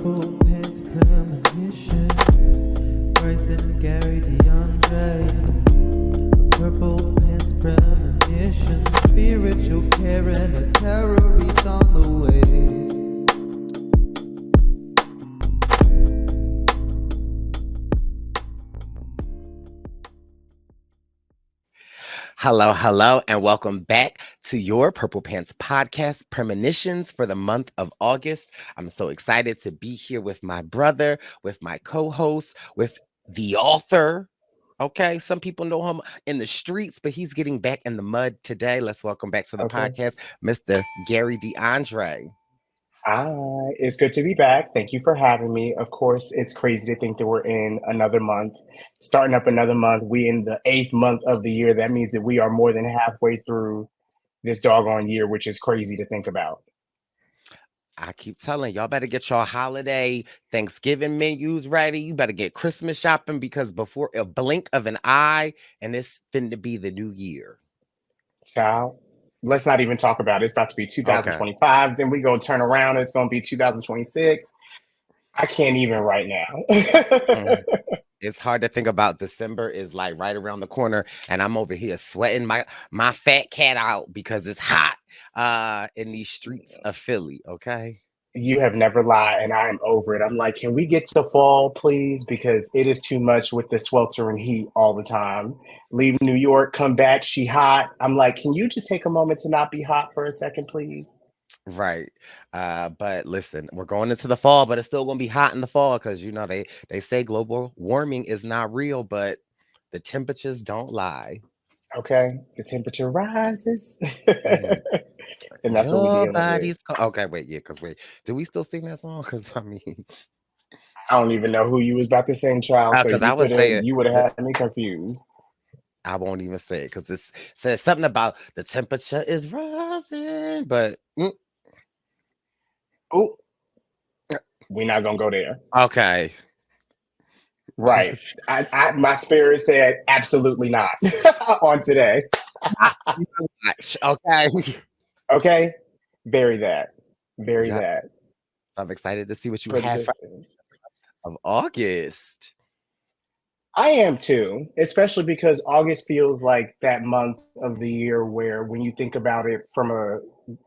Purple Pants Premonitions. Bryce and Gary DeAndre. Purple Pants Premonitions. Spiritual care and a tarot read on the way. Hello, and welcome back to your Purple Pants Podcast Premonitions for the month of August. I'm so excited to be here with my brother, with my co-host, with the author. Okay, some people know him in the streets, but he's getting back in the mud today. Let's welcome back to the Okay. podcast, Mr. Gary DeAndre. Hi, it's good to be back. Thank you for having me. Of course, it's crazy to think that we're in another month, starting up another month. We in the 8th month of the year. That means that we are more than halfway through this doggone year, which is crazy to think about. I keep telling y'all better get your holiday Thanksgiving menus ready. You better get Christmas shopping because before a blink of an eye, and it's finna be the new year. Child, let's not even talk about it. It's about to be Okay. 2025. Then we gonna turn around. It's gonna be 2026. I can't even right now. Mhm. It's hard to think about. December is like right around the corner, and I'm over here sweating my fat cat out because it's hot in these streets of Philly. Okay. You have never lied, and I am over it. I'm like, can we get to fall, please? Because it is too much with the sweltering heat all the time. Leave New York, come back, she hot. I'm like, can you just take a moment to not be hot for a second, please? Right. But listen, we're going into the fall, but it's still gonna be hot in the fall because you know they say global warming is not real, but the temperatures don't lie. Okay, the temperature rises, Mhm. and that's what we're Your dealing with. body's okay. Wait, yeah, because wait, do we still sing that song? Because I mean, I don't even know who you was about to sing, child. So because I was saying you would that have had me confused. I won't even say it because it says something about the temperature is rising, but Oh, we're not gonna go there. okay. Right. My spirit said absolutely not on today. You know what? Okay. Okay, bury that. Bury Yeah, that. I'm excited to see what you But have for listen, of August. I am too, especially because August feels like that month of the year where when you think about it from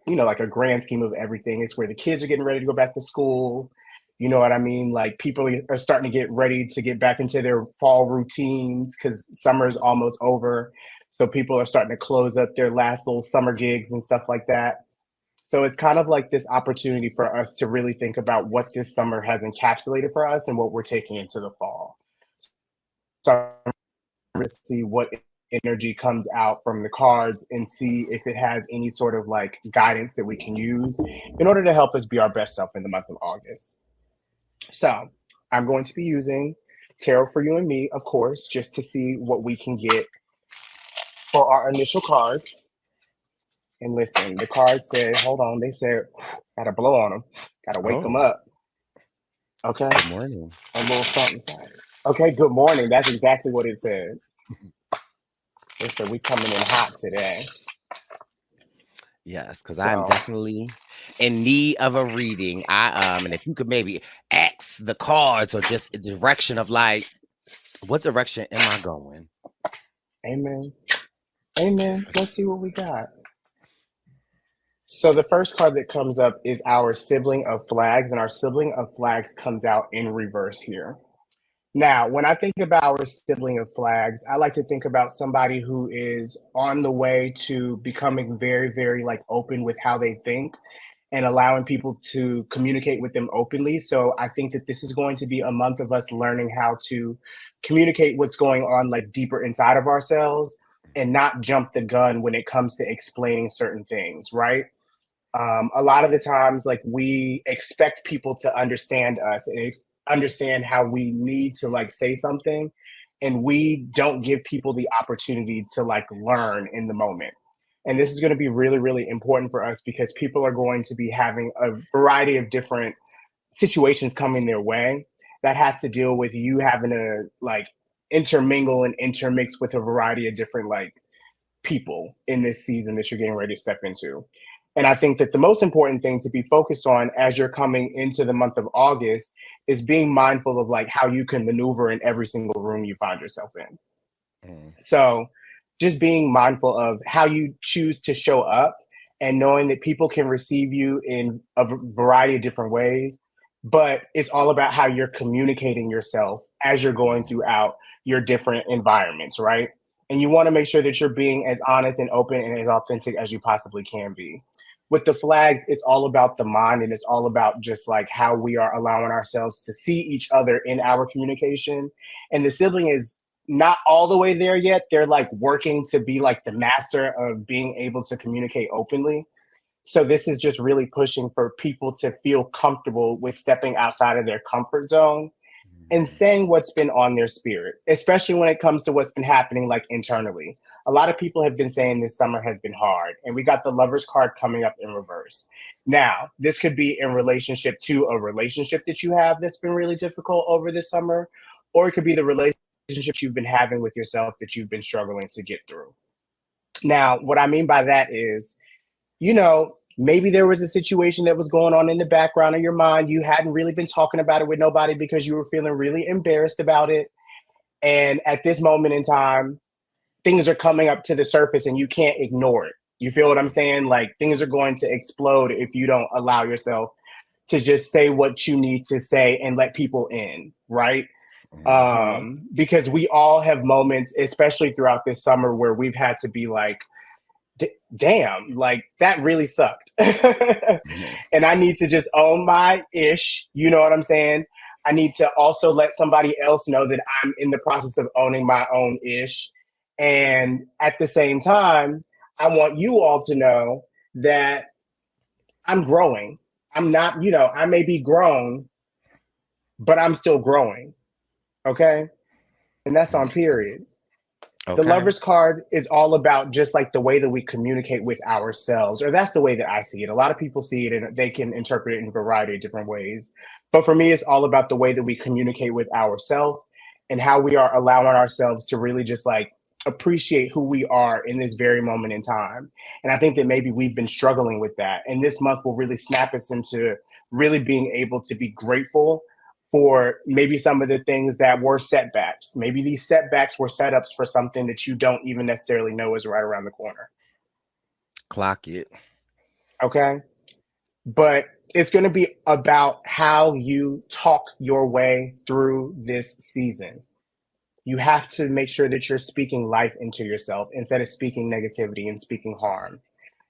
like a grand scheme of everything, it's where the kids are getting ready to go back to school. You know what I mean? Like people are starting to get ready to get back into their fall routines because summer is almost over. So people are starting to close up their last little summer gigs and stuff like that. So it's kind of like this opportunity for us to really think about what this summer has encapsulated for us and what we're taking into the fall. So to see what energy comes out from the cards and see if it has any sort of like guidance that we can use in order to help us be our best self in the month of August. So I'm going to be using tarot for you and me, of course, just to see what we can get for our initial cards. And listen, the cards said, hold on, they said, gotta blow on them, gotta wake them Oh, up. Okay, good morning. a little something. Okay, good morning. That's exactly what it said. It said we coming in hot today. Yes, because I am So definitely in need of a reading. And if you could maybe ask the cards or just a direction of like, what direction am I going? amen. Amen. Let's see what we got. So the first card that comes up is our sibling of flags, and our sibling of flags comes out in reverse here. Now, when I think about our sibling of flags, I like to think about somebody who is on the way to becoming very, very like open with how they think and allowing people to communicate with them openly. So I think that this is going to be a month of us learning how to communicate what's going on like deeper inside of ourselves and not jump the gun when it comes to explaining certain things, right? A lot of the times, like we expect people to understand us and understand how we need to like say something, and we don't give people the opportunity to like learn in the moment. And this is going to be really, really important for us because people are going to be having a variety of different situations coming their way that has to deal with you having to like intermingle and intermix with a variety of different like people in this season that you're getting ready to step into. And I think that the most important thing to be focused on as you're coming into the month of August is being mindful of like how you can maneuver in every single room you find yourself in. Mm. So just being mindful of how you choose to show up and knowing that people can receive you in a variety of different ways, but it's all about how you're communicating yourself as you're going throughout your different environments, right? And you want to make sure that you're being as honest and open and as authentic as you possibly can be. With the flags, it's all about the mind and it's all about just like how we are allowing ourselves to see each other in our communication. And the sibling is not all the way there yet. They're like working to be like the master of being able to communicate openly. So this is just really pushing for people to feel comfortable with stepping outside of their comfort zone and saying what's been on their spirit, especially when it comes to what's been happening like internally. A lot of people have been saying this summer has been hard, and we got the lover's card coming up in reverse. Now, this could be in relationship to a relationship that you have that's been really difficult over this summer, or it could be the relationship you've been having with yourself that you've been struggling to get through. Now, what I mean by that is, maybe there was a situation that was going on in the background of your mind. You hadn't really been talking about it with nobody because you were feeling really embarrassed about it. And at this moment in time, things are coming up to the surface and you can't ignore it. You feel what I'm saying? Like things are going to explode if you don't allow yourself to just say what you need to say and let people in, right? Mm-hmm. Because we all have moments, especially throughout this summer, where we've had to be like, damn, like that really sucked. Mm-hmm. And I need to just own my ish. You know what I'm saying? I need to also let somebody else know that I'm in the process of owning my own ish. And at the same time, I want you all to know that I'm growing. I'm not, I may be grown, but I'm still growing. Okay. And that's on period. The Okay. lover's card is all about just like the way that we communicate with ourselves, or that's the way that I see it. A lot of people see it and they can interpret it in a variety of different ways. But for me, it's all about the way that we communicate with ourselves and how we are allowing ourselves to really just like appreciate who we are in this very moment in time. And I think that maybe we've been struggling with that. And this month will really snap us into really being able to be grateful for maybe some of the things that were setbacks. Maybe these setbacks were setups for something that you don't even necessarily know is right around the corner. Clock it. Okay. But it's going to be about how you talk your way through this season. You have to make sure that you're speaking life into yourself instead of speaking negativity and speaking harm.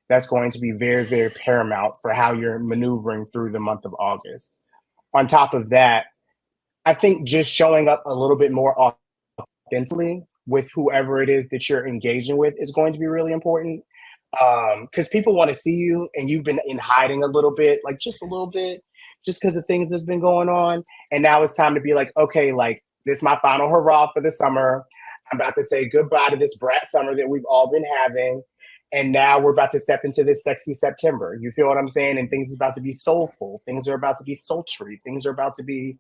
That's going to be very, very paramount for how you're maneuvering through the month of August. On top of that, I think just showing up a little bit more authentically with whoever it is that you're engaging with is going to be really important. Because people want to see you and you've been in hiding a little bit, like just a little bit, just because of things that's been going on. And now it's time to be like, okay, like this is my final hurrah for the summer. I'm about to say goodbye to this brat summer that we've all been having. And now we're about to step into this sexy September. You feel what I'm saying? And things is about to be soulful. Things are about to be sultry. Things are about to be,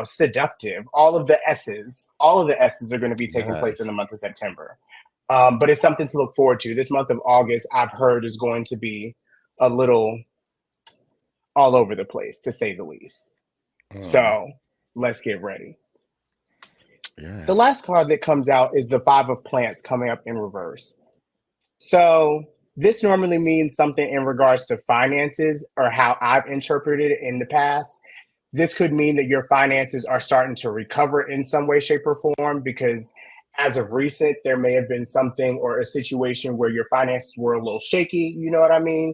seductive. All of the S's are going to be taking place in Yes. the month of September. But it's something to look forward to. This month of August, I've heard, is going to be a little all over the place, to say the least. Mm. So let's get ready. The Yes. last card that comes out is the Five of Plants coming up in reverse. So this normally means something in regards to finances or how I've interpreted it in the past. This could mean that your finances are starting to recover in some way, shape, or form because as of recent, there may have been something or a situation where your finances were a little shaky. You know what I mean?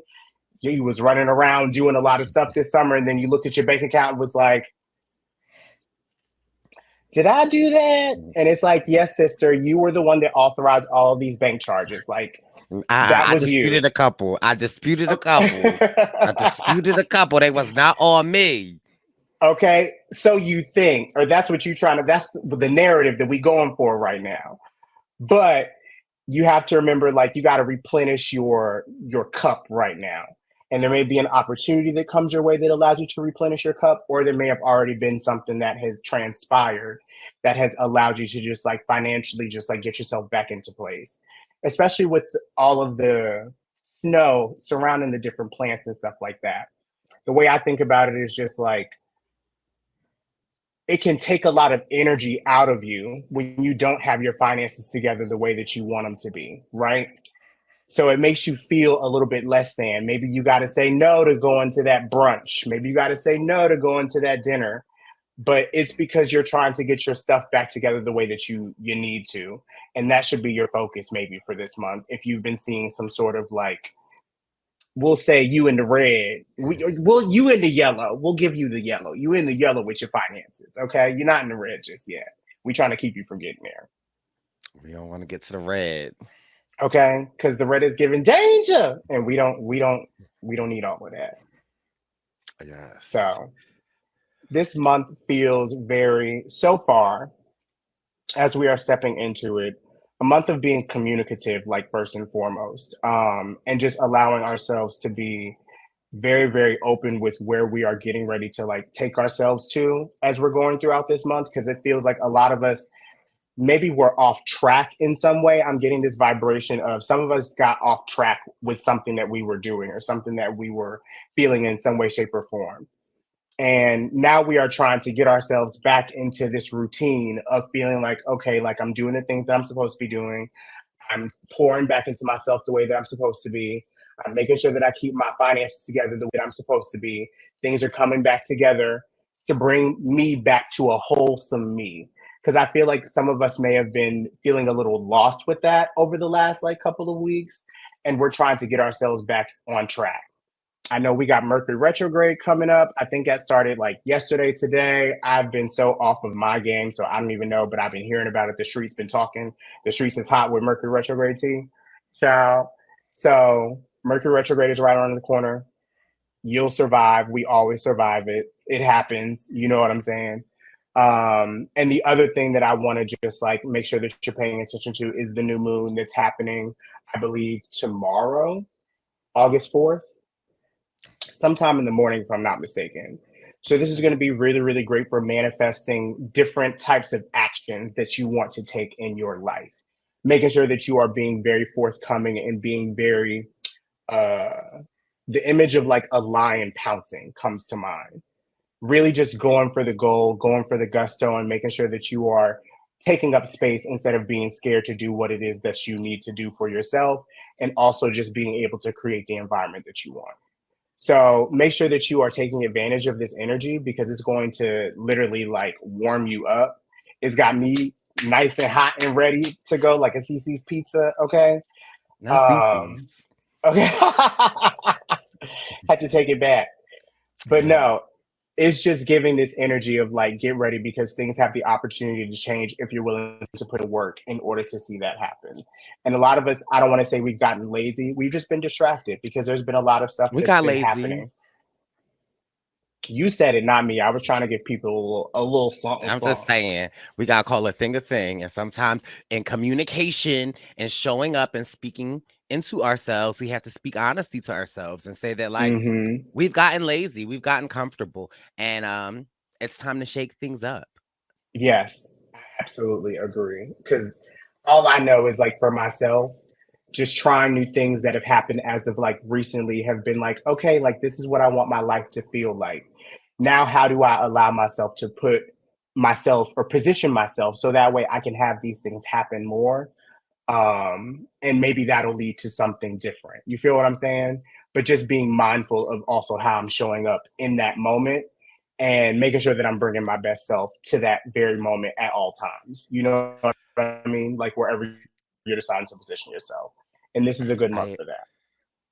You was running around doing a lot of stuff this summer, and then you looked at your bank account and was like, did I do that? And it's like, yes, sister, you were the one that authorized all of these bank charges. Like, that I was you. disputed a couple. I disputed a couple. I Okay. disputed a couple. They was not on me. Okay, so you think, or that's what you're trying to, that's the narrative that we going for right now. But you have to remember, like, you got to replenish your cup right now. And there may be an opportunity that comes your way that allows you to replenish your cup, or there may have already been something that has transpired that has allowed you to just like financially just like get yourself back into place. Especially with all of the snow surrounding the different plants and stuff like that. The way I think about it is just like it can take a lot of energy out of you when you don't have your finances together the way that you want them to be, right? So it makes you feel a little bit less than. Maybe you got to say no to going to that brunch. Maybe you got to say no to going to that dinner. But it's because you're trying to get your stuff back together the way that you need to. And that should be your focus maybe for this month. If you've been seeing some sort of like, we'll say you in the red, we'll you in the yellow. We'll give you the yellow. You in the yellow with your finances, okay? You're not in the red just yet. We're trying to keep you from getting there, We don't want to get to the red. okay? Because the red is giving danger, and we don't need all of that. Yes. So this month feels very, so far as we are stepping into it, a month of being communicative, like first and foremost, and just allowing ourselves to be very, very open with where we are getting ready to like take ourselves to as we're going throughout this month. Because it feels like a lot of us maybe we're off track in some way. I'm getting this vibration of some of us got off track with something that we were doing or something that we were feeling in some way, shape, or form. And now we are trying to get ourselves back into this routine of feeling like, okay, like I'm doing the things that I'm supposed to be doing. I'm pouring back into myself the way that I'm supposed to be. I'm making sure that I keep my finances together the way that I'm supposed to be. Things are coming back together to bring me back to a wholesome me. Because I feel like some of us may have been feeling a little lost with that over the last like couple of weeks. And we're trying to get ourselves back on track. I know we got Mercury retrograde coming up. I think that started like yesterday, today. I've been so off of my game, so I don't even know, but I've been hearing about it. The streets been talking. The streets is hot with Mercury retrograde tea. Child. So Mercury retrograde is right around the corner. You'll survive. We always survive it. It happens. You know what I'm saying? And the other thing that I want to just like make sure that you're paying attention to is the new moon that's happening, I believe, tomorrow, August 4th, sometime in the morning, if I'm not mistaken. So this is going to be really, really great for manifesting different types of actions that you want to take in your life. Making sure that you are being very forthcoming and being very, uh, the image of like a lion pouncing comes to mind. Really just going for the goal, going for the gusto, and making sure that you are taking up space instead of being scared to do what it is that you need to do for yourself, and also just being able to create the environment that you want. So make sure that you are taking advantage of this energy because it's going to literally like warm you up. It's got me nice and hot and ready to go like a CC's pizza. Okay. Not Um, CC's. okay. Had to take it back. But Yeah. no, it's just giving this energy of like, get ready because things have the opportunity to change if you're willing to put in work in order to see that happen. And a lot of us, I don't want to say we've gotten lazy. We've just been distracted because there's been a lot of stuff We that's got been lazy. happening. You said it, not me. I was trying to give people a little something, I'm just something. saying, we gotta call a thing. And sometimes in communication and showing up and speaking into ourselves, we have to speak honesty to ourselves and say that, like, Mm-hmm. we've gotten lazy, we've gotten comfortable, and it's time to shake things up. Yes, I absolutely agree. Because all I know is like for myself, just trying new things that have happened as of like recently have been like, okay, like this is what I want my life to feel like. Now, how do I allow myself to put myself or position myself so that way I can have these things happen more? And maybe that'll lead to something different. You feel what I'm saying? But just being mindful of also how I'm showing up in that moment and making sure that I'm bringing my best self to that very moment at all times. You know what I mean? Like wherever you're deciding to position yourself. And this is a good month for that.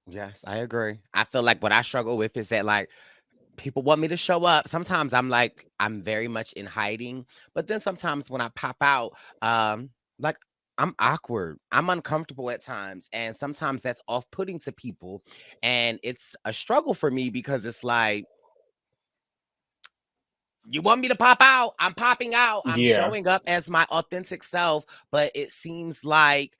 I Yes, I agree. I feel like what I struggle with is that, like, people want me to show up. Sometimes I'm like, I'm very much in hiding, but then sometimes when I pop out, like, I'm awkward. I'm uncomfortable at times, and sometimes that's off-putting to people, and it's a struggle for me because it's like, you want me to pop out? I'm popping out. I'm Yeah. showing up as my authentic self, but it seems like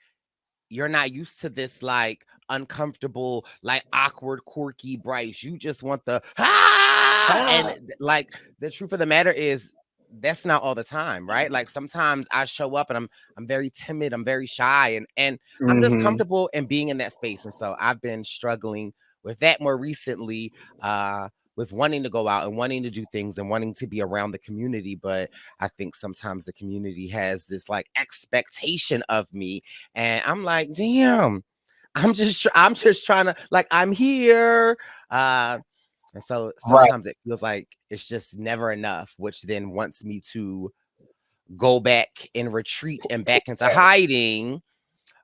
you're not used to this like uncomfortable, like awkward, quirky Bryce. You just want the and Ah, like the truth of the matter is that's not all the time, right? Like sometimes I show up and I'm very timid, I'm very shy, and I'm just Mm-hmm. comfortable in being in that space. And so I've been struggling with that more recently, with wanting to go out and wanting to do things and wanting to be around the community. But I think sometimes the community has this like expectation of me, and I'm like, damn, I'm just trying to like I'm here. And so Right. sometimes it feels like it's just never enough, which then wants me to go back and retreat and back into hiding.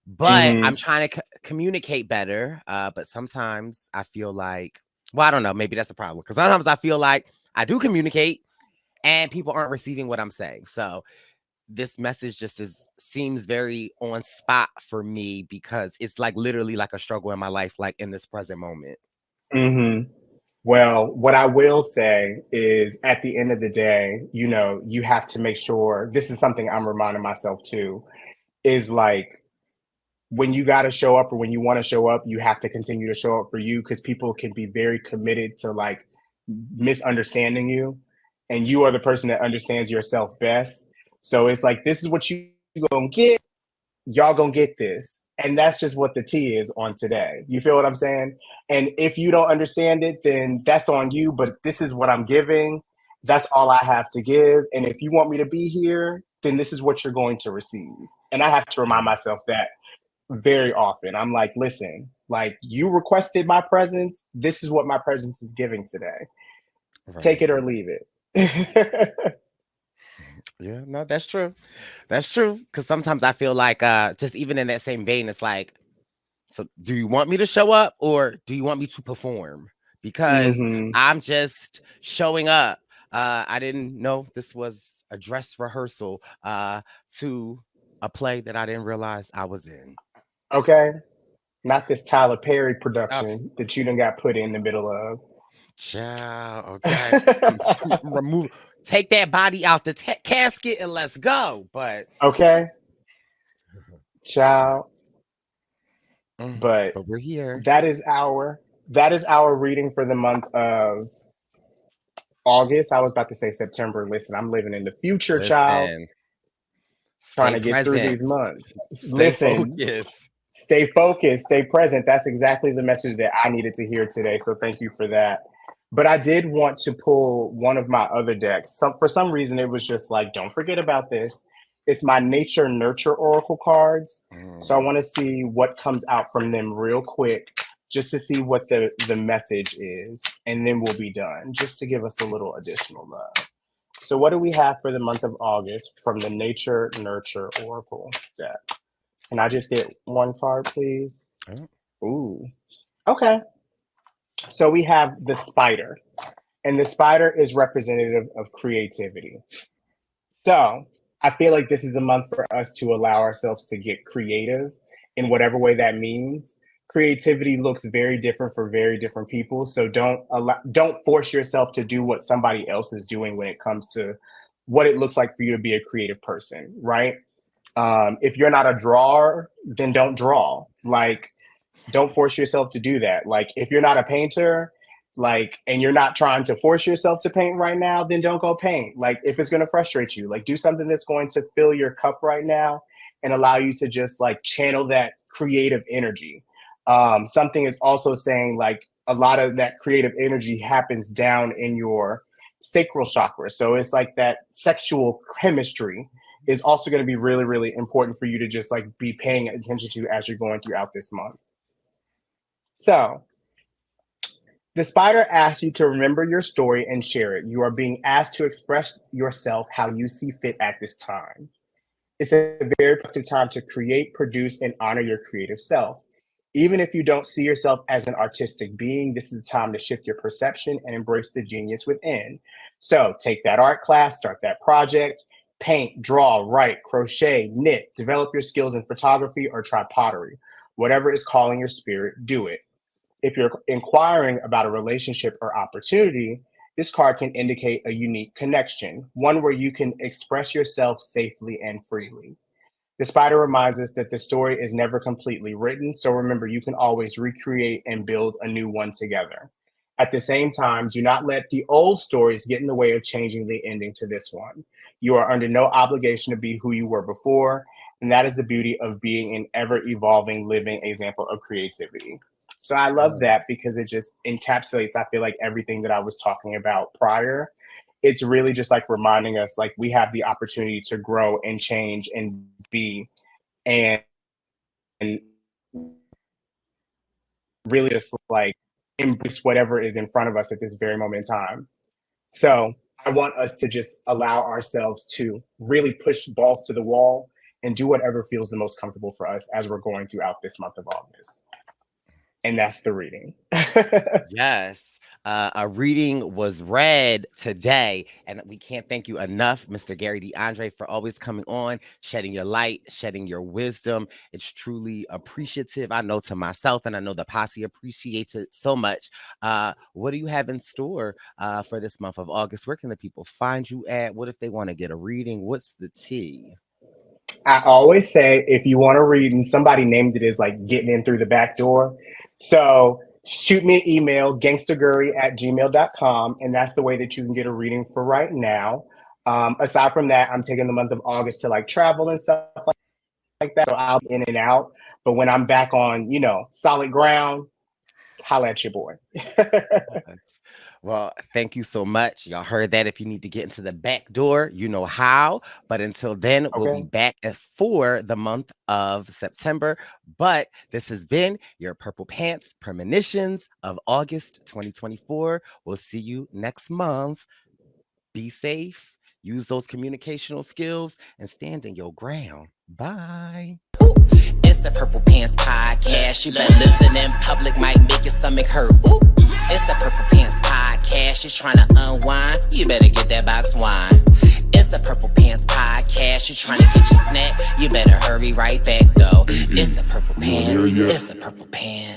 But Mm-hmm. I'm trying to communicate better. But sometimes I feel like, well, I don't know, maybe that's a problem because sometimes I feel like I do communicate and people aren't receiving what I'm saying. So this message just seems very on spot for me because it's like literally like a struggle in my life, like in this present moment. Mm-hmm. Well, what I will say is at the end of the day, you have to make sure this is something I'm reminding myself too, is like when you got to show up or when you want to show up, you have to continue to show up for you because people can be very committed to like misunderstanding you. And you are the person that understands yourself best. So it's like, this is what you gonna get. Y'all gonna get this. And that's just what the tea is on today. You feel what I'm saying? And if you don't understand it, then that's on you. But this is what I'm giving. That's all I have to give. And if you want me to be here, then this is what you're going to receive. And I have to remind Mm, myself that very often. I'm like, listen, like you requested my presence. This is what my presence is giving today. Take right. it or leave it. Yeah, no, that's true. That's true. Cause sometimes I feel like just even in that same vein, it's like, so do you want me to show up or do you want me to perform? Because hmm I'm just showing up. I didn't know this was a dress rehearsal to a play that I didn't realize I was in. Okay. Not this Tyler Perry Okay. production that you done got put in the middle of. Child, okay. Remove, take that body out the casket and let's go. But Okay, yeah, child. But but we're here. that is our that is our reading for the month of August. I was about to say September. Listen, I'm living in the future, child, Listen, trying stay to get through present, these months. stay Listen, focused. stay focused, stay present. That's exactly the message that I needed to hear today. So thank you for that. But I did want to pull one of my other decks. For some reason, it was just like, don't forget about this. It's my Nature Nurture Oracle cards. So I Mm, want to see what comes out from them real quick, just to see what the message is, and then we'll be done, just to give us a little additional love. So what do we have for the month of August from the Nature Nurture Oracle deck? Can I just get one card, please? oh, Ooh. Okay. So we have the spider, and the spider is representative of creativity. So I feel like this is a month for us to allow ourselves to get creative in whatever way that means. Creativity looks very different for very different people. So don't force yourself to do what somebody else is doing when it comes to what it looks like for you to be a creative person, right? If you're not a drawer, then don't draw. Like don't force yourself to do that. Like if you're not a painter, like and you're not trying to force yourself to paint right now, then don't go paint. Like if it's going to frustrate you, like do something that's going to fill your cup right now and allow you to just like channel that creative energy. Something is also saying like a lot of that creative energy happens down in your sacral chakra. So it's like that sexual chemistry is also going to be really, really important for you to just like be paying attention to as you're going throughout this month. So, the spider asks you to remember your story and share it. You are being asked to express yourself how you see fit at this time. It's a very productive time to create, produce, and honor your creative self. Even if you don't see yourself as an artistic being, this is a time to shift your perception and embrace the genius within. So, take that art class, start that project, paint, draw, write, crochet, knit, develop your skills in photography, or try pottery. Whatever is calling your spirit, do it. If you're inquiring about a relationship or opportunity, this card can indicate a unique connection, one where you can express yourself safely and freely. The spider reminds us that the story is never completely written, so remember, you can always recreate and build a new one together. At the same time, do not let the old stories get in the way of changing the ending to this one. You are under no obligation to be who you were before. And that is the beauty of being an ever evolving, living example of creativity. So I love Mm. that because it just encapsulates, I feel like, everything that I was talking about prior. It's really just like reminding us like we have the opportunity to grow and change and be and really just like embrace whatever is in front of us at this very moment in time. So I want us to just allow ourselves to really push balls to the wall and do whatever feels the most comfortable for us as we're going throughout this month of August. And that's the reading. Yes. A reading was read today, and we can't thank you enough, Mr. Gary DeAndre, for always coming on, shedding your light, shedding your wisdom. It's truly appreciative. I know to myself, and I know the posse appreciates it so much. What do you have in store for this month of August? Where can the people find you at? What if they want to get a reading? What's the tea? I always say if you want to read, and somebody named it as like getting in through the back door. So shoot me an email, gangstergurry@gmail.com, and that's the way that you can get a reading for right now. Aside from that, I'm taking the month of August to like travel and stuff like that. So I'll be in and out. But when I'm back on, solid ground, holla at your boy. Yes. Well, thank you so much. Y'all heard that. If you need to get into the back door, you know how. But until then, we'll be Okay. back for the month of September. But this has been your Purple Pants Premonitions of August 2024. We'll see you next month. Be safe, use those communicational skills, and stand in your ground. Bye. It's the Purple Pants Podcast. You better listen in public, might make your stomach hurt. Ooh. It's the Purple Pants Podcast. You're trying to unwind, you better get that box wine. It's the Purple Pants Podcast. You're trying to get your snack, you better hurry right back though. It's the Purple Pants. It's the Purple Pants.